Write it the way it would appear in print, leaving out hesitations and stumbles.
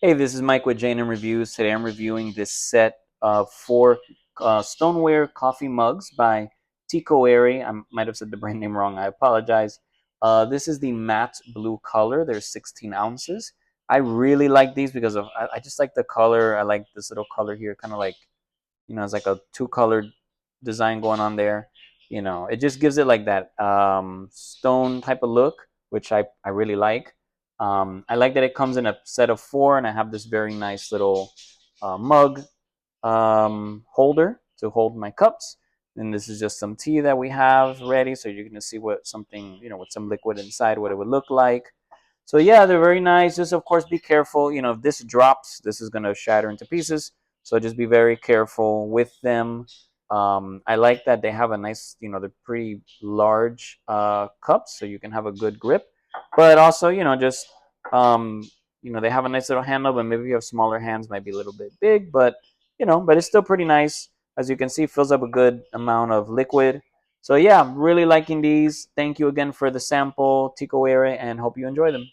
Hey, this is Mike with J&M Reviews. Today I'm reviewing this set of four stoneware coffee mugs by Tikooere. I might have said the brand name wrong. I apologize. This is the matte blue color. There's 16 ounces. I really like these because I just like the color. I like this little color here, kind of like, it's like a two-colored design going on there. It just gives it like that stone type of look, which I really like. I like that it comes in a set of four, and I have this very nice little mug holder to hold my cups. And this is just some tea that we have ready, so you're gonna see what something, with some liquid inside, what it would look like. So yeah, they're very nice. Just of course be careful. If this drops, this is gonna shatter into pieces. So just be very careful with them. I like that they have a nice, they're pretty large cups, so you can have a good grip. But also, just um, they have a nice little handle. But maybe if you have smaller hands, might be a little bit big. But it's still pretty nice. As you can see, fills up a good amount of liquid. So yeah, I'm really liking these. Thank you again for the sample, Tikooere, and hope you enjoy them.